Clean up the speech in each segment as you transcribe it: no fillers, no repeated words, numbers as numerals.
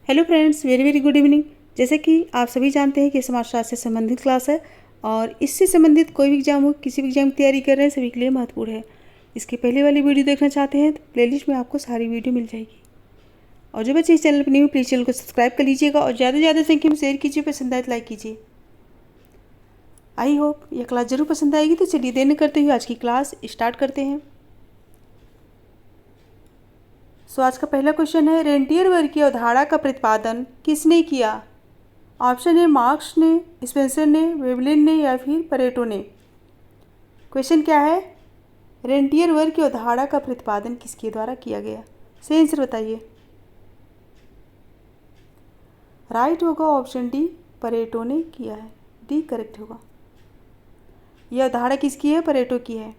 Hello friends, very very good evening. जैसे कि आप सभी जानते हैं कि समाजशास्त्र से संबंधित क्लास है और इससे संबंधित कोई भी एग्जाम हो, किसी भी एग्जाम की तैयारी कर रहे हैं, सभी के लिए महत्वपूर्ण है। इसकी पहले वाली वीडियो देखना चाहते हैं तो प्लेलिस्ट में आपको सारी वीडियो मिल जाएगी। और जो बच्चे इस चैनल पर नहीं हो प्लीज़ चैनल को सब्सक्राइब कर लीजिएगा और ज़्यादा से ज़्यादा संख्या में शेयर कीजिए, पसंद आए तो लाइक कीजिए। आई होप यह क्लास ज़रूर पसंद आएगी। तो चलिए देर न करते हुए आज की क्लास स्टार्ट करते हैं। आज का पहला क्वेश्चन है, रेंटियर वर्ग की अवधारणा का प्रतिपादन किसने किया? ऑप्शन है मार्क्स ने, स्पेंसर ने, वेवलिन ने या फिर परेटो ने। क्वेश्चन क्या है? रेंटियर वर्ग की अवधारणा का प्रतिपादन किसके द्वारा किया गया? सही आंसर बताइए। राइट होगा ऑप्शन डी, परेटो ने किया है। डी करेक्ट होगा। यह अवधारणा किसकी है? परेटो की है।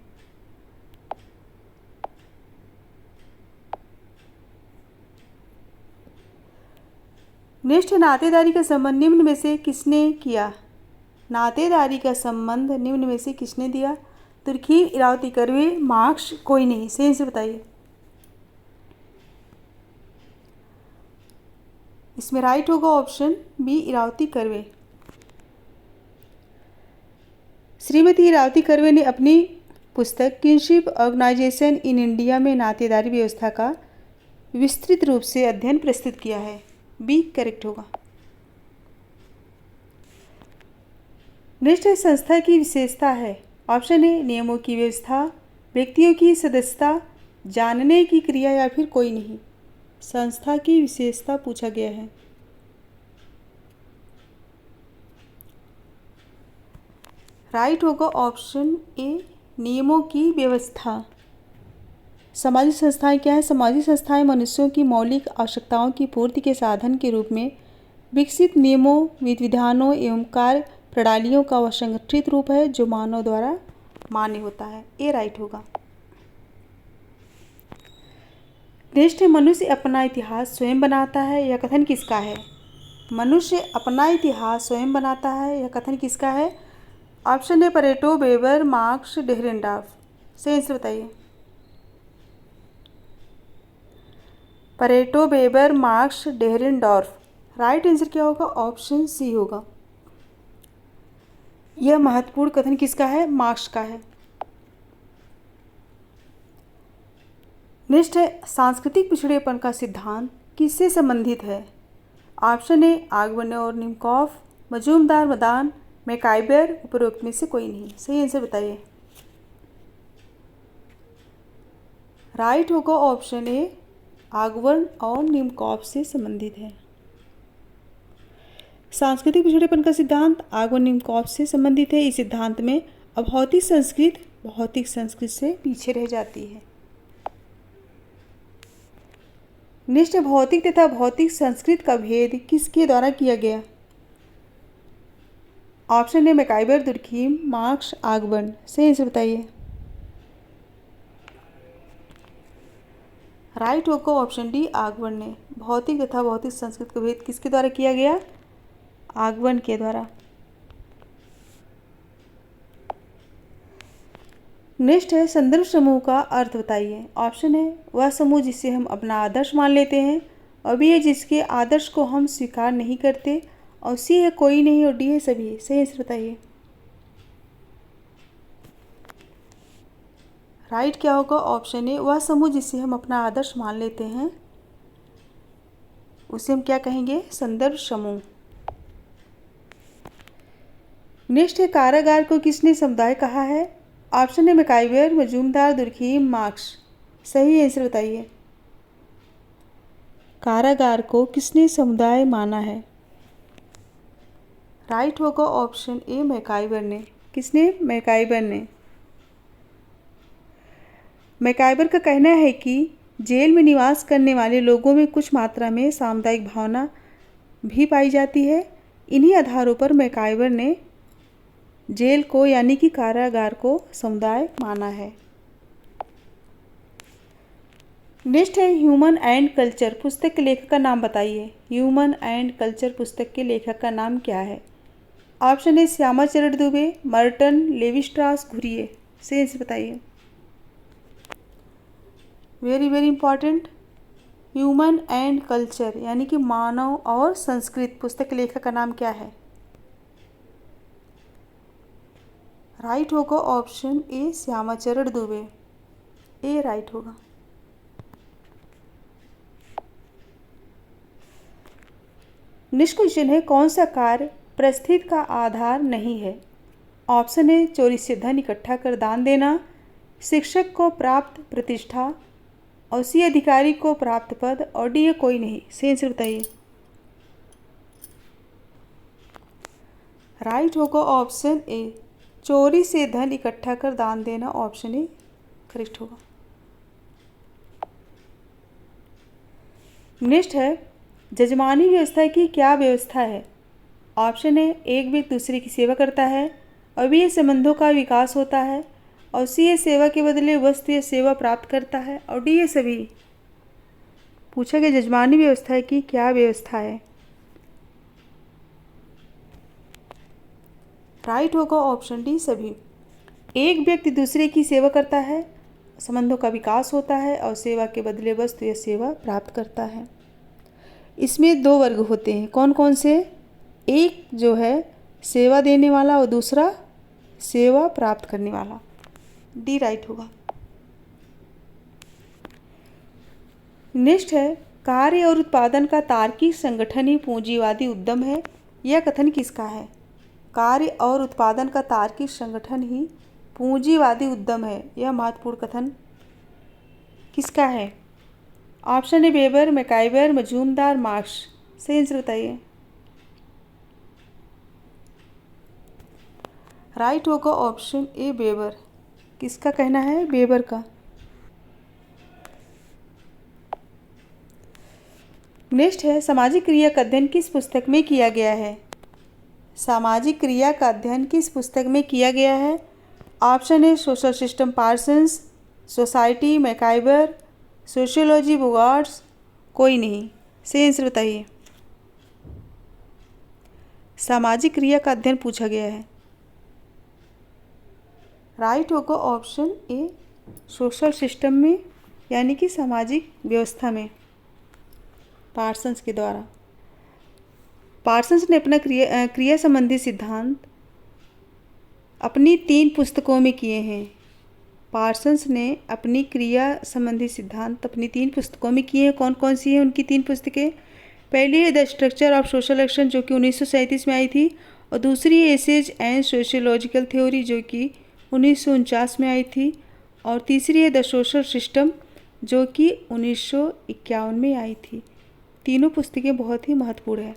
नेक्स्ट, नातेदारी का संबंध निम्न में से किसने किया? नातेदारी का संबंध निम्न में से किसने दिया? तुर्खीन, इरावती कर्वे, मार्क्स, कोई नहीं। सही आंसर बताइए। इसमें राइट होगा ऑप्शन बी, इरावती कर्वे। श्रीमती इरावती कर्वे ने अपनी पुस्तक किनशिप ऑर्गेनाइजेशन इन इंडिया में नातेदारी व्यवस्था का विस्तृत रूप से अध्ययन प्रस्तुत किया है। बी करेक्ट होगा। नेक्स्ट है, संस्था की विशेषता है। ऑप्शन ए नियमों की व्यवस्था, व्यक्तियों की सदस्यता, जानने की क्रिया या फिर कोई नहीं। संस्था की विशेषता पूछा गया है। राइट होगा ऑप्शन ए, नियमों की व्यवस्था। सामाजिक संस्थाएं क्या है? सामाजिक संस्थाएं मनुष्यों की मौलिक आवश्यकताओं की पूर्ति के साधन के रूप में विकसित नियमों, विधि विधानों एवं कार्य प्रणालियों का वह संगठित रूप है जो मानव द्वारा मान्य होता है। ए राइट होगा। नेक्स्ट है, मनुष्य अपना इतिहास स्वयं बनाता है। यह कथन किसका है? मनुष्य अपना इतिहास स्वयं बनाता है, यह कथन किसका है? ऑप्शन है परेटो, वेबर, मार्क्स, डेहरेनडॉर्फ। सही आंसर बताइए। Pareto, Weber, Marx, Dahrendorf. Right answer क्या होगा? ऑप्शन सी होगा। यह महत्वपूर्ण कथन किसका है? मार्क्स का है। नेक्स्ट है, सांस्कृतिक पिछड़ेपन का सिद्धांत किससे संबंधित है? ऑप्शन ए आगवन और निमकॉफ, मजूमदार, मदान, मैकाइबर, उपरोक्त में से कोई नहीं। सही आंसर बताइए। राइट होगा ऑप्शन ए, आगवन और निमकॉफ से संबंधित है। सांस्कृतिक पिछड़ेपन का सिद्धांत आगवन निमकॉफ से संबंधित है। इस सिद्धांत में अभौतिक संस्कृत भौतिक संस्कृत से पीछे रह जाती है। नेक्स्ट, भौतिक तथा भौतिक संस्कृत का भेद किसके द्वारा किया गया? Option A MacIver, Durkheim, Marx, Ogburn. सही आंसर बताइए। राइट होगा ऑप्शन डी, आगवन ने भौतिक तथा भौतिक संस्कृत का भेद किसके द्वारा किया गया? आगवन के द्वारा। नेक्स्ट है, संदर्भ समूह का अर्थ बताइए। ऑप्शन है वह समूह जिसे हम अपना आदर्श मान लेते हैं, और बी है जिसके आदर्श को हम स्वीकार नहीं करते, और सी है कोई नहीं, और डी है सभी। सही आंसर बताइए। राइट क्या होगा? ऑप्शन ए, वह समूह जिसे हम अपना आदर्श मान लेते हैं उसे हम क्या कहेंगे? संदर्भ समूह। नेक्स्ट है, कारागार को किसने समुदाय कहा है? ऑप्शन है मैकाइबर, मजूमदार, दुर्खीम, मार्क्स। सही आंसर बताइए। कारागार को किसने समुदाय माना है? राइट होगा ऑप्शन ए, मैकाइबर ने। किसने? मैकाइबर ने। मैकाइबर का कहना है कि जेल में निवास करने वाले लोगों में कुछ मात्रा में सामुदायिक भावना भी पाई जाती है। इन्हीं आधारों पर मैकाइबर ने जेल को यानी कि कारागार को समुदाय माना है। नेक्स्ट है, ह्यूमन एंड कल्चर पुस्तक के लेखक का नाम बताइए। ह्यूमन एंड कल्चर पुस्तक के लेखक का नाम क्या है? ऑप्शन है Shyamacharan Dubey, Merton, Levi Strauss, Ghurye. सही आंसर बताइए। Very very important, human and culture यानी कि मानव और संस्कृत पुस्तक के लेखक का नाम क्या है? राइट होगा option A Shyamacharan Dubey. A right होगा। नेक्स्ट क्वेश्चन है, कौन सा कार्य परिस्थिति का आधार नहीं है? ऑप्शन ए चोरी से धन इकट्ठा कर दान देना, शिक्षक को प्राप्त प्रतिष्ठा, और सी अधिकारी को प्राप्त पद, और डी कोई नहीं। सही आंसर बताइए। राइट होगा ऑप्शन ए चोरी से धन इकट्ठा कर दान देना। ऑप्शन ए करेक्ट होगा। नेक्स्ट है, जजमानी व्यवस्था की क्या व्यवस्था है? ऑप्शन ए एक व्यक्ति दूसरे की सेवा करता है, और भी ये संबंधों का विकास होता है, और सी ये सेवा के बदले वस्तु या सेवा प्राप्त करता है, और डी ये सभी। पूछा गया जजमानी व्यवस्था की क्या व्यवस्था है? राइट होगा ऑप्शन डी सभी। एक व्यक्ति दूसरे की सेवा करता है, संबंधों का विकास होता है, और सेवा के बदले वस्तु या सेवा प्राप्त करता है। इसमें दो वर्ग होते हैं, कौन कौन से? एक जो है सेवा देने वाला और दूसरा सेवा प्राप्त करने वाला। डी राइट होगा। नेक्स्ट है, कार्य और उत्पादन का तार्किक संगठन ही पूंजीवादी उद्यम है। यह कथन किसका है? कार्य और उत्पादन का तार्किक संगठन ही पूंजीवादी उद्यम है। यह महत्वपूर्ण कथन किसका है? ऑप्शन ए वेबर, मैकाइवर, मजूमदार, मार्क्स। सही आंसर बताइए। राइट होगा ऑप्शन ए वेबर। किसका कहना है? वेबर का। नेक्स्ट है, सामाजिक क्रिया का अध्ययन किस पुस्तक में किया गया है? सामाजिक क्रिया का अध्ययन किस पुस्तक में किया गया है? Option A social system Parsons, society MacIver, sociology Bogardus, कोई नहीं। सही आंसर बताइए। सामाजिक क्रिया का अध्ययन पूछा गया है। राइट होगा ऑप्शन ए सोशल सिस्टम में यानी कि सामाजिक व्यवस्था में, पार्सन्स के द्वारा। पार्सन्स ने अपना क्रिया संबंधी सिद्धांत अपनी 3 पुस्तकों में किए हैं। पार्सन्स ने अपनी क्रिया संबंधी सिद्धांत अपनी 3 पुस्तकों में किए हैं। कौन कौन सी हैं उनकी 3 पुस्तकें? पहली है the structure of social action जो कि 1937 में आई थी, और दूसरी है एसेज एंड सोशियोलॉजिकल थ्योरी जो कि 1949 में आई थी, और तीसरी है द सोशल सिस्टम जो कि 1951 में आई थी। तीनों पुस्तकें बहुत ही महत्वपूर्ण है।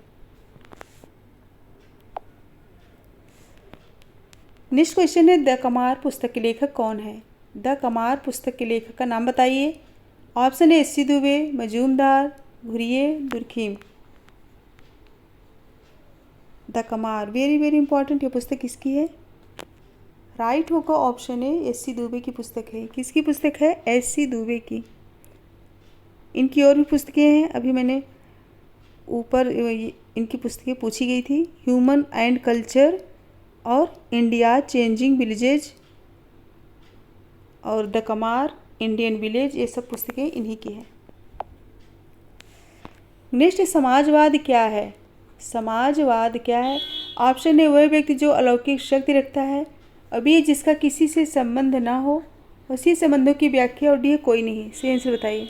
नेक्स्ट क्वेश्चन है, द कमार पुस्तक के लेखक कौन है? द कमार पुस्तक के लेखक का नाम बताइए। Option A SC. Dubey, Majumdar, Ghurye, Durkheim. The Kumar very very important, ये पुस्तक किसकी है? राइट होगा ऑप्शन ए एस.सी. दुबे की पुस्तक है। किसकी पुस्तक है? एस.सी. दुबे की। इनकी और भी पुस्तकें हैं, अभी मैंने ऊपर इनकी पुस्तकें पूछी गई थी, ह्यूमन एंड कल्चर और इंडिया चेंजिंग विलेजेज और द कमार इंडियन विलेज, ये सब पुस्तकें इन्हीं की हैं। नेक्स्ट, समाजवाद क्या है? समाजवाद क्या है? ऑप्शन ए वह व्यक्ति जो अलौकिक शक्ति रखता है, और बी जिसका किसी से संबंध ना हो, उसी संबंधों की व्याख्या, और डी कोई नहीं। सही आंसर बताइए।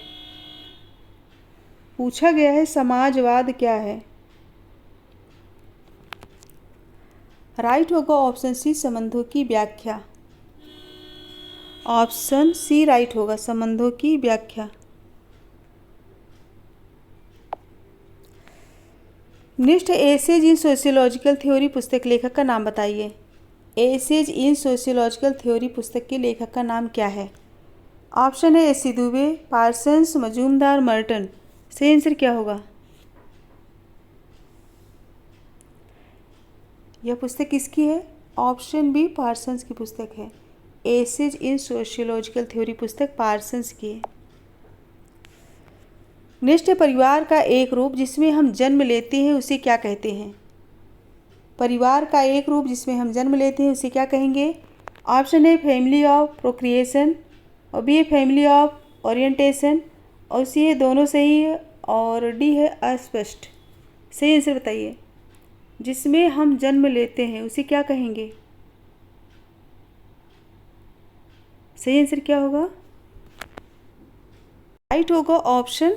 पूछा गया है समाजवाद क्या है? राइट होगा ऑप्शन सी संबंधों की व्याख्या। ऑप्शन सी राइट होगा, संबंधों की व्याख्या। Next, essays in sociological theory पुस्तक लेखक का नाम बताइए। एसेज इन सोशियोलॉजिकल थ्योरी पुस्तक के लेखक का नाम क्या है? ऑप्शन है SC. Dubey, Parsons, Majumdar, Merton. सही आंसर क्या होगा? यह पुस्तक किसकी है? ऑप्शन बी पार्सन्स की पुस्तक है। एसेज इन सोशियोलॉजिकल थ्योरी पुस्तक पार्सन्स की है। नेक्स्ट है, परिवार का एक रूप जिसमें हम जन्म लेते हैं उसे क्या कहते हैं? परिवार का एक रूप जिसमें हम जन्म लेते हैं उसे क्या कहेंगे? Option a family of procreation, और बी फैमिली ऑफ ओरिएंटेशन, और सी है दोनों सही है और डी है अस्पष्ट। सही आंसर बताइए। जिसमें हम जन्म लेते हैं उसे क्या कहेंगे? सही आंसर क्या होगा? राइट होगा option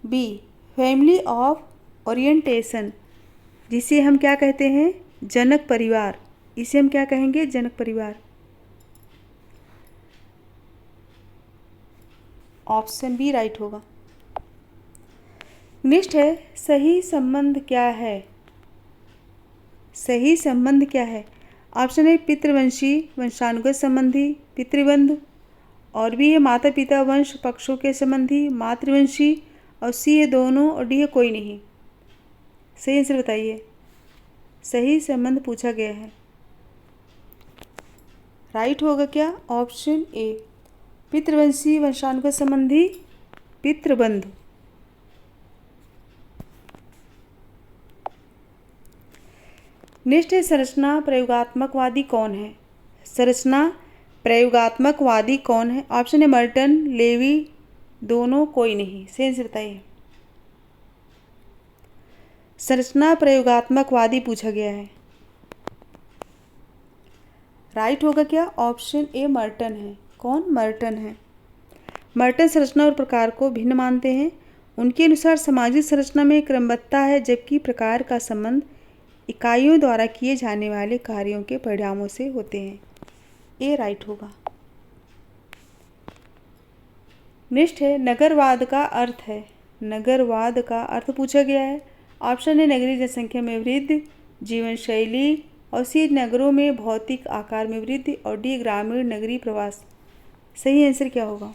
B, family of orientation, जिसे हम क्या कहते हैं? जनक परिवार। इसे हम क्या कहेंगे? जनक परिवार। ऑप्शन बी राइट होगा। नेक्स्ट है, सही संबंध क्या है? सही संबंध क्या है? ऑप्शन है पितृवंशी, वंशानुगत संबंधी, पितृबंध, और बी है माता पिता वंश पक्षों के संबंधी, मातृवंशी, और सी है दोनों, और डी है कोई नहीं। सही आंसर बताइए। सही संबंध पूछा गया है। राइट होगा क्या? ऑप्शन ए, पितृवंशी वंशानुगत संबंधी, पितृबंध। नेक्स्ट है, संरचना प्रयोगात्मकवादी कौन है? संरचना प्रयोगात्मकवादी कौन है? ऑप्शन है मर्टन, लेवी, दोनों, कोई नहीं। सही आंसर बताइए। संरचना प्रयोगात्मकवादी पूछा गया है। राइट होगा क्या? ऑप्शन ए मर्टन है। कौन? मर्टन है। मर्टन संरचना और प्रकार को भिन्न मानते हैं। उनके अनुसार सामाजिक संरचना में क्रमबद्धता है, जबकि प्रकार का संबंध इकाइयों द्वारा किए जाने वाले कार्यों के परिणामों से होते हैं। ए राइट होगा। नेक्स्ट है, नगरवाद का अर्थ है। नगरवाद का अर्थ पूछा गया है। ऑप्शन है नगरीय जनसंख्या में वृद्धि, जीवन शैली, और सी नगरों में भौतिक आकार में वृद्धि, और डी ग्रामीण नगरीय प्रवास। सही आंसर क्या होगा?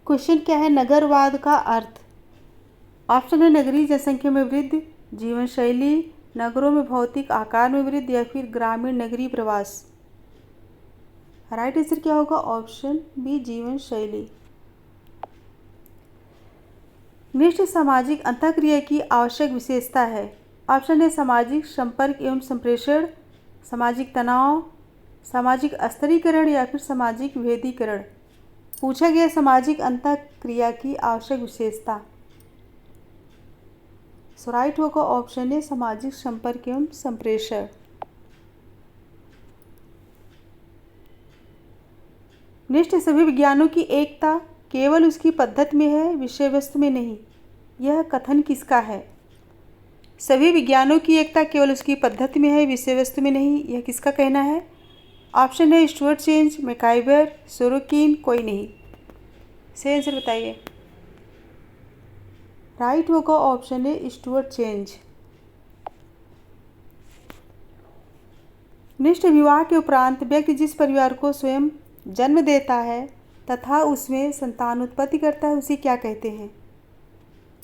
क्वेश्चन क्या है? नगरवाद का अर्थ। ऑप्शन है नगरीय जनसंख्या में वृद्धि, जीवन शैली, नगरों में भौतिक आकार में वृद्धि, या फिर ग्रामीण नगरीय प्रवास। राइट आंसर क्या होगा? ऑप्शन बी, जीवन शैली। नेक्स्ट सामाजिक अंतःक्रिया की आवश्यक विशेषता है। ऑप्शन है सामाजिक संपर्क एवं संप्रेषण, सामाजिक तनाव, सामाजिक स्तरीकरण, या फिर सामाजिक विभेदीकरण। पूछा गया सामाजिक अंतःक्रिया की आवश्यक विशेषता। सो राइट होगा ऑप्शन है सामाजिक संपर्क एवं संप्रेषण। नेक्स्ट, सभी विज्ञानों की एकता केवल उसकी पद्धति में है, विषय वस्तु में नहीं। यह कथन किसका है? सभी विज्ञानों की एकता केवल उसकी पद्धति में है, विषय वस्तु में नहीं। यह किसका कहना है? ऑप्शन है स्टुअर्ट चेंज, मैकाइवर, सोरोकिन, कोई नहीं। सही आंसर बताइए। राइट होगा ऑप्शन है स्टुअर्ट चेंज। नेक्स्ट, विवाह के उपरांत व्यक्ति जिस परिवार को स्वयं जन्म देता है तथा उसमें संतान उत्पत्ति करता है उसे क्या कहते हैं?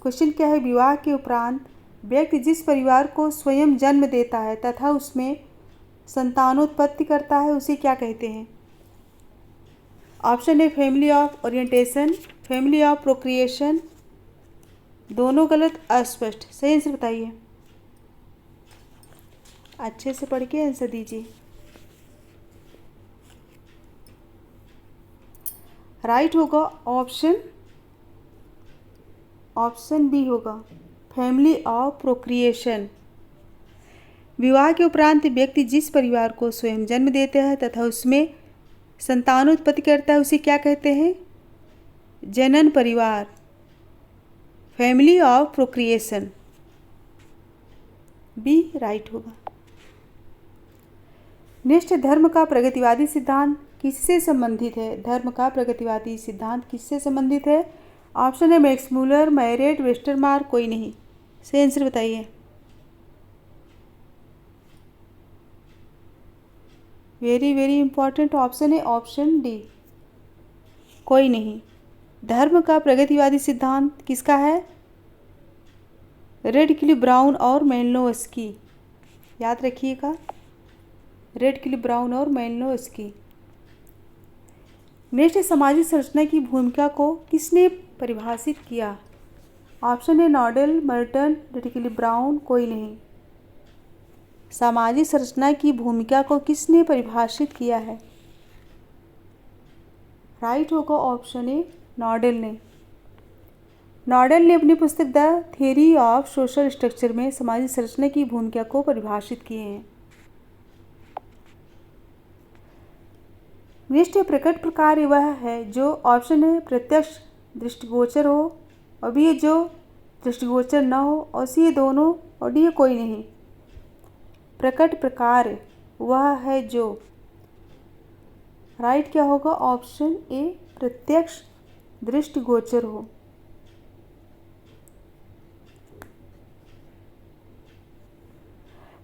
क्वेश्चन क्या है? विवाह के उपरांत व्यक्ति जिस परिवार को स्वयं जन्म देता है तथा उसमें संतानोत्पत्ति करता है उसे क्या कहते हैं? ऑप्शन है family of orientation, family of procreation, दोनों गलत, अस्पष्ट। सही आंसर बताइए। अच्छे से पढ़ के आंसर दीजिए। राइट होगा ऑप्शन बी होगा, फैमिली ऑफ प्रोक्रिएशन। विवाह के उपरांत व्यक्ति जिस परिवार को स्वयं जन्म देता है तथा उसमें संतानोत्पत्ति करता है उसे क्या कहते हैं? जनन परिवार, family of procreation. B right होगा। नेक्स्ट, धर्म का प्रगतिवादी सिद्धांत किससे संबंधित है? धर्म का प्रगतिवादी सिद्धांत किससे संबंधित है? ऑप्शन है मैक्स मूलर, मैरेट, वेस्टरमार्क, कोई नहीं। सही आंसर बताइए। वेरी वेरी इंपॉर्टेंट ऑप्शन है ऑप्शन डी, कोई नहीं। धर्म का प्रगतिवादी सिद्धांत किसका है? रेडक्लिफ, ब्राउन और मेलिनोव्स्की। याद रखिएगा, रेडक्लिफ, ब्राउन और मेलिनोव्स्की। नेक्स्ट, सामाजिक संरचना की भूमिका को किसने परिभाषित किया? ऑप्शन है नॉडेल, मर्टन, रेडक्लिफ, ब्राउन, कोई नहीं। सामाजिक संरचना की भूमिका को किसने परिभाषित किया है? राइट होगा ऑप्शन ए, नॉडेल ने। नॉडेल ने अपनी पुस्तक the theory of social structure में सामाजिक संरचना की भूमिका को परिभाषित किए हैं। नेक्स्ट है, प्रकट प्रकार वह है जो ऑप्शन है प्रत्यक्ष दृष्टिगोचर हो, और बी है जो दृष्टिगोचर न हो, और सी है दोनों, और डी है कोई नहीं। प्रकट प्रकार वह है जो, राइट क्या होगा? ऑप्शन ए, प्रत्यक्ष दृष्टिगोचर हो।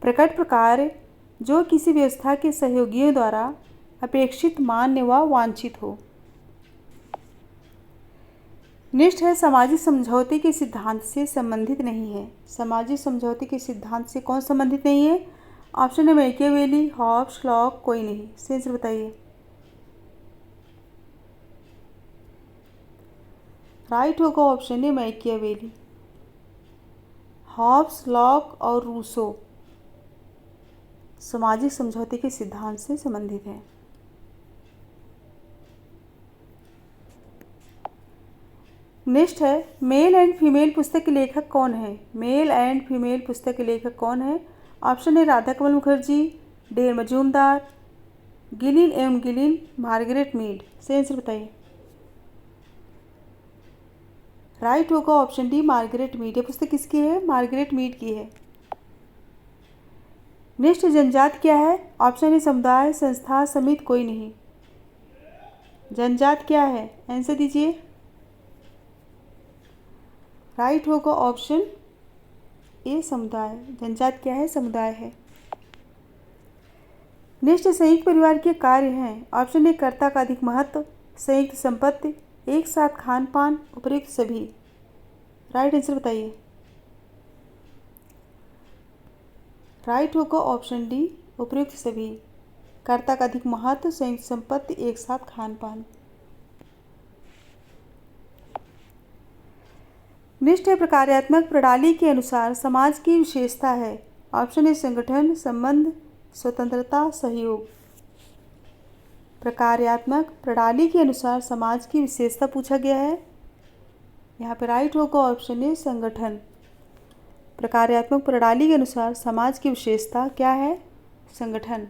प्रकट प्रकार जो किसी व्यवस्था के सहयोगियों द्वारा अपेक्षित, मान्य व वांछित हो। नेक्स्ट है, सामाजिक समझौते के सिद्धांत से संबंधित नहीं है। सामाजिक समझौते के सिद्धांत से कौन संबंधित नहीं है? ऑप्शन है मैकियावेली, हॉब्स, लॉक, कोई नहीं। सही आंसर बताइए। राइट होगा ऑप्शन है मैकियावेली। हॉब्स, लॉक और रूसो सामाजिक समझौते के सिद्धांत से संबंधित है। नेक्स्ट है, मेल एंड फीमेल पुस्तक के लेखक कौन है? मेल एंड फीमेल पुस्तक के लेखक कौन है? ऑप्शन है राधा कमल मुखर्जी, डेर मजूमदार, गिलिन एवं गिलिन, मार्गरेट मीड। सही आंसर बताइए। राइट होगा ऑप्शन डी, मार्गरेट मीड। ये पुस्तक किसकी है? मार्गरेट मीड की है। नेक्स्ट, जनजात क्या है? ऑप्शन है समुदाय, संस्था, समिति, कोई नहीं। जनजात क्या है? आंसर दीजिए। राइट होगा ऑप्शन ए, समुदाय। जनजात क्या है? समुदाय है। नेक्स्ट, संयुक्त परिवार के कार्य हैं। ऑप्शन ए, कर्ता का अधिक महत्व, संयुक्त संपत्ति, एक साथ खान पान, उपयुक्त सभी। राइट आंसर बताइए। राइट होगा ऑप्शन डी, उपयुक्त सभी। कर्ता का अधिक महत्व, संयुक्त संपत्ति, एक साथ खान पान। नेक्स्ट है, प्रकार्यात्मक प्रणाली के अनुसार समाज की विशेषता है। ऑप्शन ए, संगठन, संबंध, स्वतंत्रता, सहयोग। प्रकार्यात्मक प्रणाली के अनुसार समाज की विशेषता पूछा गया है। यहाँ पे राइट होगा ऑप्शन ए, संगठन। प्रकार्यात्मक प्रणाली के अनुसार समाज की विशेषता क्या है? संगठन।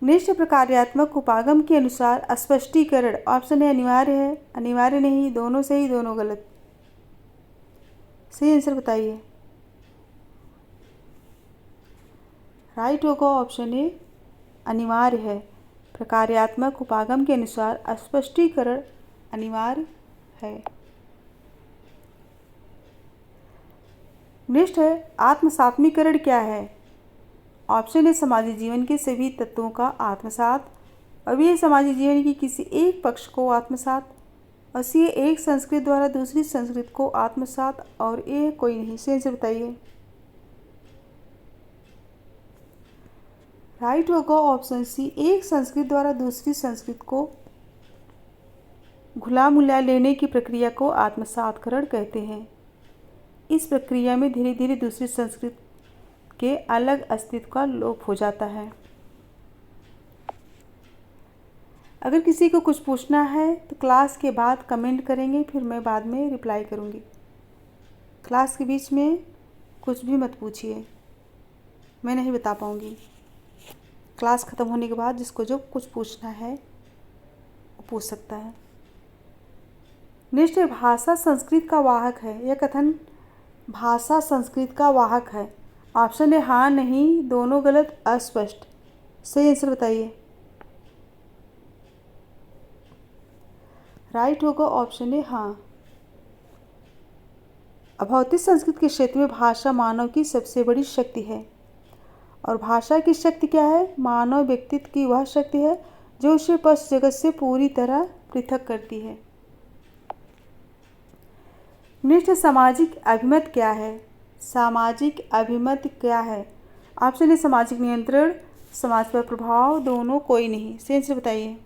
नेक्स्ट, प्रकार्यात्मक उपागम के अनुसार स्पष्टीकरण। ऑप्शन ए, अनिवार्य है, अनिवार्य नहीं, दोनों सही, दोनों गलत। सही आंसर बताइए। राइट होगा ऑप्शन ए, अनिवार्य है। प्रकार्यात्मक उपागम के अनुसार स्पष्टीकरण अनिवार्य है। नेक्स्ट है, आत्मसात्मीकरण क्या है? ऑप्शन है सामाजिक जीवन के सभी तत्वों का आत्मसात, अब ये सामाजिक जीवन की किसी एक पक्ष को आत्मसात, और सी एक संस्कृति द्वारा दूसरी संस्कृति को आत्मसात, और ए कोई नहीं। सही आंसर बताइए। राइट होगा ऑप्शन सी, एक संस्कृति द्वारा दूसरी संस्कृति को घुला मिला लेने की प्रक्रिया को आत्मसात्करण कहते हैं। इस प्रक्रिया में धीरे धीरे दूसरी संस्कृति के अलग अस्तित्व का लोप हो जाता है। अगर किसी को कुछ पूछना है तो क्लास के बाद कमेंट करेंगे, फिर मैं बाद में रिप्लाई करूँगी। क्लास के बीच में कुछ भी मत पूछिए, मैं नहीं बता पाऊँगी। क्लास ख़त्म होने के बाद जिसको जो कुछ पूछना है वो पूछ सकता है। नेक्स्ट है, भाषा संस्कृत का वाहक है। यह कथन भाषा संस्कृत का वाहक है। ऑप्शन है हाँ, नहीं, दोनों गलत, अस्पष्ट। सही आंसर बताइए। राइट होगा ऑप्शन है हाँ। अभौतिक संस्कृत के क्षेत्र में भाषा मानव की सबसे बड़ी शक्ति है। और भाषा की शक्ति क्या है? मानव व्यक्तित्व की वह शक्ति है जो उसे पशु जगत से पूरी तरह पृथक करती है। नेक्स्ट, सामाजिक अभिमत क्या है? सामाजिक अभिमत क्या है? ऑप्शन है सामाजिक नियंत्रण, समाज पर प्रभाव, दोनों, कोई नहीं। सही आंसर बताइए।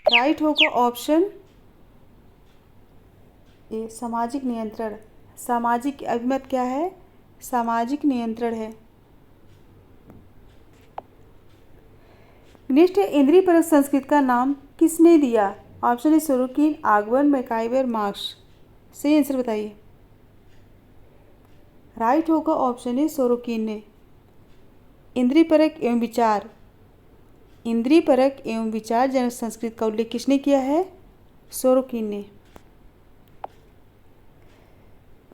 राइट होगा ऑप्शन ए सामाजिक नियंत्रण। सामाजिक अभिमत क्या है? सामाजिक नियंत्रण है। नेक्स्ट है इंद्रिय परक संस्कृत का नाम किसने दिया? ऑप्शन है सोरोकिन, आगवन, मैकाइवर, मार्क्स। सही आंसर बताइए। राइट होगा ऑप्शन है सोरोकिन ने। इंद्रिय परक एवं विचार, इंद्रिय परक एवं विचार जनक संस्कृत का उल्लेख किसने किया है? सोरोकिन ने।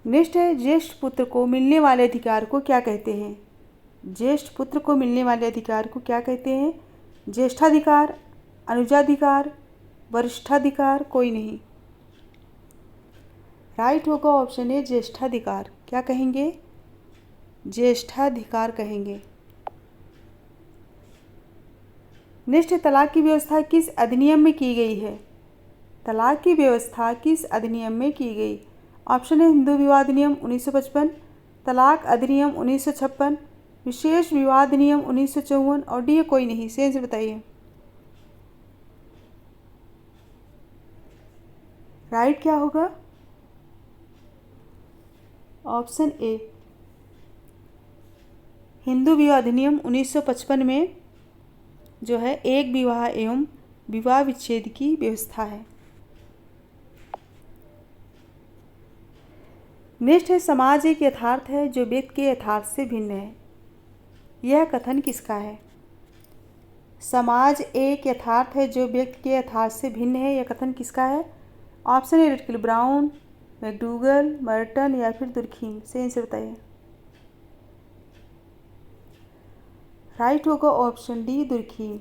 नेक्स्ट है ज्येष्ठ पुत्र को मिलने वाले अधिकार को क्या कहते हैं? ज्येष्ठ पुत्र को मिलने वाले अधिकार को क्या कहते हैं? ज्येष्ठाधिकार, अनुजाधिकार, वरिष्ठाधिकार, कोई नहीं। राइट होगा ऑप्शन है ज्येष्ठाधिकार। क्या कहेंगे? ज्येष्ठाधिकार कहेंगे। नेक्स्ट तलाक की व्यवस्था किस अधिनियम में की गई है? तलाक की व्यवस्था किस अधिनियम में की गई? ऑप्शन है हिंदू विवाह अधिनियम 1955, तलाक अधिनियम 1956, विशेष विवाह अधिनियम 1954 और डी कोई नहीं। सही से बताइए। राइट क्या होगा? ऑप्शन ए हिंदू विवाह अधिनियम 1955 में जो है एक विवाह एवं विवाह विच्छेद की व्यवस्था है। नेक्स्ट है समाज एक यथार्थ है जो व्यक्ति के यथार्थ से भिन्न है। यह कथन किसका है? समाज एक यथार्थ है जो व्यक्ति के यथार्थ से भिन्न है, यह कथन किसका है? ऑप्शन है रेडक्लिफ ब्राउन, मैकडूगल, मर्टन या फिर दुर्खीम। सही आंसर बताइए। राइट होगा ऑप्शन डी दुर्खीम।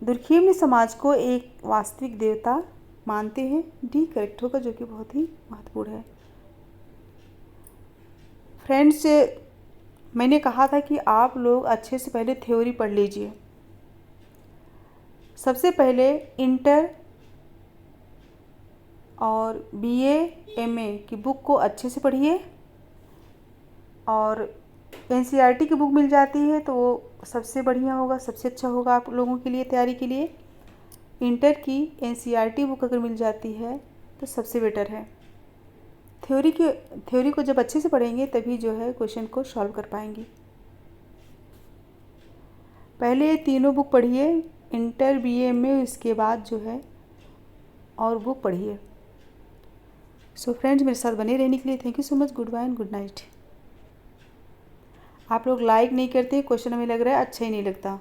दुर्खीम ने समाज को एक वास्तविक देवता मानते हैं। डी करेक्ट होगा, जो कि बहुत ही महत्वपूर्ण है। फ्रेंड्स, मैंने कहा था कि आप लोग अच्छे से पहले थ्योरी पढ़ लीजिए। सबसे पहले इंटर और बीए, एमए की बुक को अच्छे से पढ़िए और एनसीईआरटी की बुक मिल जाती है तो वो सबसे बढ़िया होगा, सबसे अच्छा होगा आप लोगों के लिए तैयारी के लिए। इंटर की एनसीईआरटी बुक अगर मिल जाती है तो सबसे बेटर है। थ्योरी को जब अच्छे से पढ़ेंगे तभी जो है क्वेश्चन को सॉल्व कर पाएंगे। पहले ये तीनों बुक पढ़िए, इंटर, बीए, एमए, इसके बाद जो है और बुक पढ़िए। सो फ्रेंड्स, मेरे साथ बने रहने के लिए thank you so much. Good bye and good night. आप लोग लाइक नहीं करते, क्वेश्चन हमें लग रहा है अच्छा ही नहीं लगता।